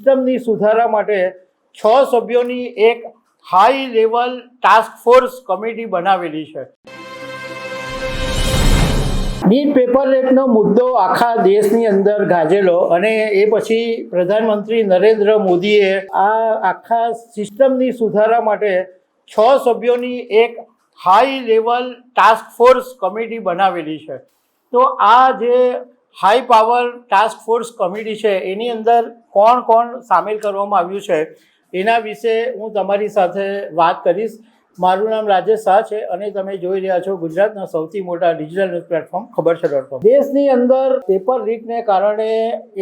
સિસ્ટમની સુધારા માટે 6 સભ્યોની એક high level task force committee બનાવેલી છે। નીટ પેપર લીકનો મુદ્દો આખા દેશની અંદર ગાજેલો અને એ પછી પ્રધાનમંત્રી નરેન્દ્ર મોદીએ આ આખા સિસ્ટમની સુધારા માટે 6 સભ્યોની એક high level task force committee બનાવેલી છે। તો આ જે high power task force committee છે એની અંદર કોણ કોણ સામેલ કરવામાં આવ્યું છે એના વિશે હું તમારી સાથે વાત કરીશ। મારું નામ રાજેશ શાહ છે અને તમે જોઈ રહ્યા છો ગુજરાતના સૌથી મોટા ડિજિટલ ન્યૂઝ પ્લેટફોર્મ ખબરછા.com। દેશની અંદર પેપર લીકને કારણે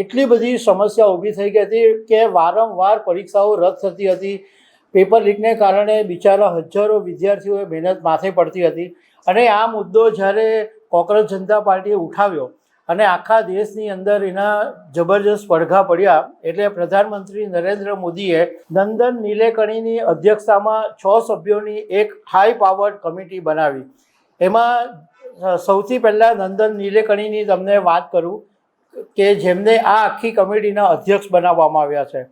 એટલી બધી સમસ્યા ઊભી થઈ ગઈ હતી કે વારંવાર પરીક્ષાઓ રદ થતી હતી। પેપર લીકને કારણે બિચારા હજારો વિદ્યાર્થીઓએ મહેનત માથે પડતી હતી અને આ મુદ્દો જ્યારે કોકરોચ જનતા પાર્ટીએ ઉઠાવ્યો અને આખા દેશની અંદર એના જબરજસ્ત પડઘા પડ્યા એટલે પ્રધાનમંત્રી નરેન્દ્ર મોદીએ નંદન નીલેકણીની અધ્યક્ષતામાં 6 સભ્યોની એક હાઈ પાવર્ડ કમિટી બનાવી। એમાં સૌથી પહેલાં નંદન નીલેકણીની તમને વાત કરું કે જેમને આ આખી કમિટીના અધ્યક્ષ બનાવવામાં આવ્યા છે।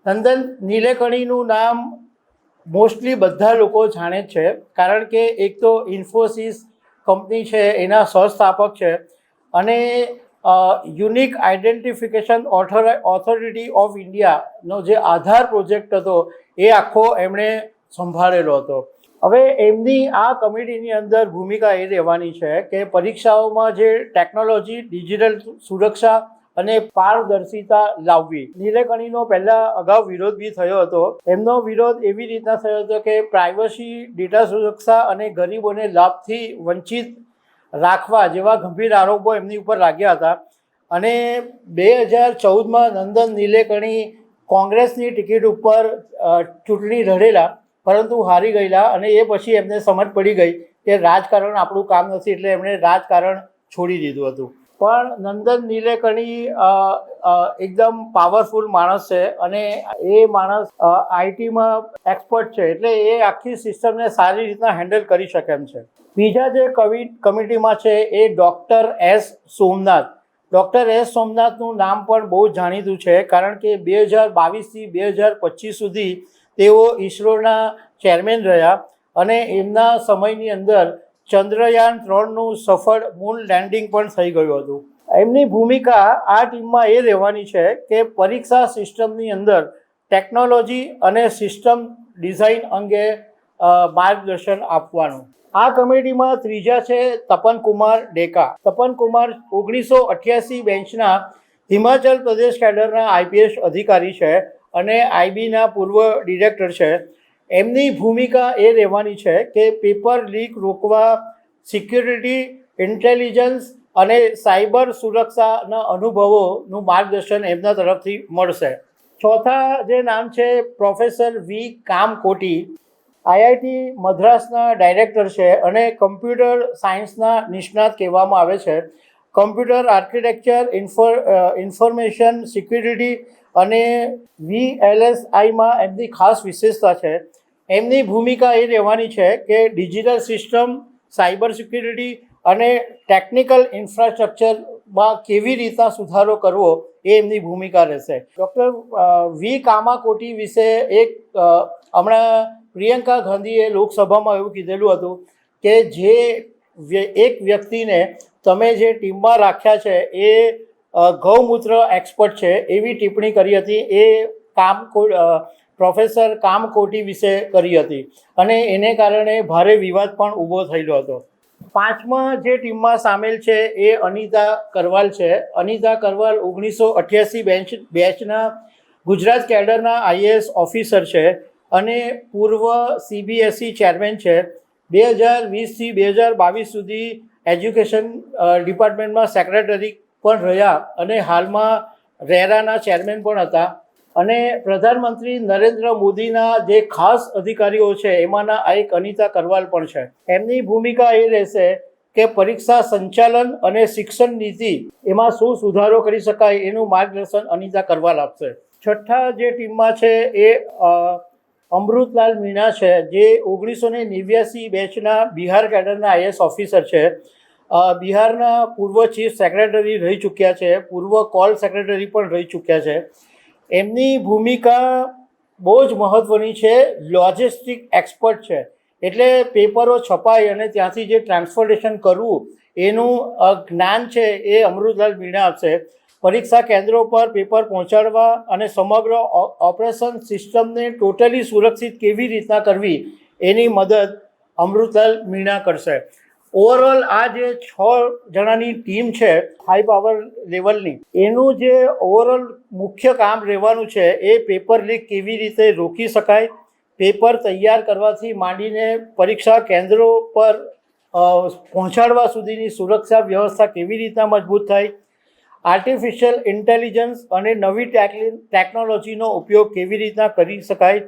નંદન નીલેકણીનું નામ મોસ્ટલી બધા લોકો જાણે જ છે કારણ કે એક તો ઇન્ફોસિસ કંપની છે એના સહસ્થાપક છે અને યુનિક આઇડેન્ટિફિકેશન ઓથોરિટી ઓફ ઇન્ડિયાનો જે આધાર પ્રોજેક્ટ હતો એ આખો એમણે સંભાળેલો હતો। હવે એમની આ કમિટીની અંદર ભૂમિકા એ રહેવાની છે કે પરીક્ષાઓમાં જે ટેકનોલોજી ડિજિટલ સુરક્ષા અને પારદર્શિતા લાવવી। નીલેકણીનો પહેલાં અગાઉ વિરોધ બી થયો હતો। એમનો વિરોધ એવી રીતના થયો હતો કે પ્રાઇવસી ડેટા સુરક્ષા અને ગરીબોને લાભથી વંચિત રાખવા જેવા ગંભીર આરોપો એમની ઉપર લાગ્યા હતા અને 2014માં નંદન નીલેકણી કોંગ્રેસની ટિકિટ ઉપર ચૂંટણી લડેલા પરંતુ હારી ગયેલા અને એ પછી એમને સમજ પડી ગઈ કે રાજકારણ આપણું કામ નથી એટલે એમણે રાજકારણ છોડી દીધું હતું। પણ નંદન નીલેકણી એકદમ પાવરફુલ માણસ છે અને એ માણસ આઈટીમાં એક્સપર્ટ છે એટલે એ આખી સિસ્ટમને સારી રીતના હેન્ડલ કરી શકે એમ છે। બીજા જે કમિટીમાં છે એ doctor S Somnath. Doctor S સોમનાથનું નામ પણ બહુ જાણીતું છે કારણ કે 2022થી 2025 સુધી તેઓ ઇસરોના ચેરમેન રહ્યા અને એમના સમયની અંદર ચંદ્રયાન 3નું સફળ મૂન લેન્ડિંગ પણ થઈ ગયું હતું। એમની ભૂમિકા આ ટીમમાં એ રહેવાની છે કે પરીક્ષા સિસ્ટમની અંદર ટેકનોલોજી અને સિસ્ટમ ડિઝાઇન અંગે માર્ગદર્શન આપવાનું। આ કમિટીમાં ત્રીજા છે તપનકુમાર ડેકા। તપનકુમાર 1988 બેન્ચના હિમાચલ પ્રદેશ કેડરના આઈપીએસ અધિકારી છે અને આઈબીના પૂર્વ ડિરેક્ટર છે। એમની ભૂમિકા એ રહેવાની છે કે પેપર લીક રોકવા સિક્યુરિટી ઇન્ટેલિજન્સ અને સાયબર સુરક્ષાના અનુભવોનું માર્ગદર્શન એમના તરફથી મળશે। ચોથા જે નામ છે પ્રોફેસર વી કામકોટી। આઈઆઈટી મદ્રાસના ડાયરેક્ટર છે અને કમ્પ્યુટર સાયન્સના નિષ્ણાત કહેવામાં આવે છે। કમ્પ્યુટર આર્કિટેક્ચર ઇન્ફોર્મેશન સિક્યુરિટી અને VLSIમાં એમની ખાસ વિશેષતા છે। એમની ભૂમિકા એ રહેવાની છે કે ડિજિટલ સિસ્ટમ સાયબર સિક્યુરિટી અને ટેકનિકલ ઇન્ફ્રાસ્ટ્રક્ચરમાં કેવી રીતના સુધારો કરવો એ એમની ભૂમિકા રહેશે। ડૉક્ટર વી કામાકોટી વિશે એક હમણાં પ્રિયંકા ગાંધીએ લોકસભામાં એવું કીધેલું હતું કે જે એક વ્યક્તિને તમે જે ટીમમાં રાખ્યા છે એ ગૌમૂત્ર એક્સપર્ટ છે એવી ટિપ્પણી કરી હતી। એ પ્રોફેસર કામકોટી વિશે કરી હતી અને એને કારણે ભારે વિવાદ પણ ઊભો થયેલો હતો। પાંચમા જે ટીમમાં સામેલ છે એ અનિતા કરવાલ છે। અનિતા કરવાલ 1988 બેચના ગુજરાત કેડરના આઈએએસ ઓફિસર છે અને પૂર્વ CBSE ચેરમેન છે। 2020થી 2022 સુધી એજ્યુકેશન ડિપાર્ટમેન્ટમાં સેક્રેટરી પણ રહ્યા અને હાલમાં રેરાના ચેરમેન પણ હતા અને પ્રધાનમંત્રી નરેન્દ્ર મોદીના જે ખાસ અધિકારીઓ છે એમાંના એક અનિતા કરવાલ પણ છે। એમની ભૂમિકા એ રહેશે કે પરીક્ષા સંચાલન અને શિક્ષણ નીતિ એમાં શું સુધારો કરી શકાય એનું માર્ગદર્શન અનિતા કરવાલ આપશે। છઠ્ઠા જે ટીમમાં છે એ અમૃતલાલ મીણા છે જે 1989 બેચના બિહાર કેડરના આઈએએસ ઓફિસર છે। બિહારના પૂર્વ ચીફ સેક્રેટરી રહી ચૂક્યા છે, પૂર્વ કોલ સેક્રેટરી પણ રહી ચૂક્યા છે। એમની ભૂમિકા બહુ જ મહત્ત્વની છે. લોજિસ્ટિક એક્સપર્ટ છે, એટલે પેપરો છપાય અને ત્યાંથી જે ટ્રાન્સપોર્ટેશન કરવું એનું જ્ઞાન છે એ અમૃતલાલ મીણા આપશે. પરીક્ષા કેન્દ્રો પર પેપર પહોંચાડવા અને સમગ્ર ઓપરેશન સિસ્ટમને ટોટલી સુરક્ષિત કેવી રીતના કરવી એની મદદ અમૃતલાલ મીણા કરશે. ઓવરઓલ આ જે 6 જણાની ટીમ છે હાઈ પાવર લેવલની, એનું જે ઓવરઓલ મુખ્ય કામ રહેવાનું છે એ પેપર લીક કેવી રીતે રોકી શકાય, પેપર તૈયાર કરવાથી માંડીને પરીક્ષા કેન્દ્રો પર પહોંચાડવા સુધીની સુરક્ષા વ્યવસ્થા કેવી રીતના મજબૂત થાય, આર્ટિફિશિયલ ઇન્ટેલિજન્સ અને નવી ટેકનોલોજીનો ઉપયોગ કેવી રીતના કરી શકાય,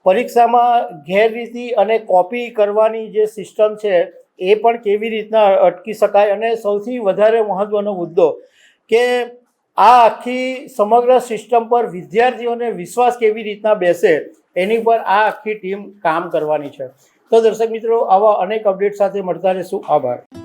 પરીક્ષામાં ગેરરીતિ અને કોપી કરવાની જે સિસ્ટમ છે એ પણ કેવી રીતના અટકી શકાય, અને સૌથી વધારે મહત્ત્વનો મુદ્દો કે આ આખી સમગ્ર સિસ્ટમ પર વિદ્યાર્થીઓને વિશ્વાસ કેવી રીતના બેસે એની પર આ આખી ટીમ કામ કરવાની છે. તો દર્શક મિત્રો, આવા અનેક અપડેટ સાથે મળતા રહીશું. આભાર.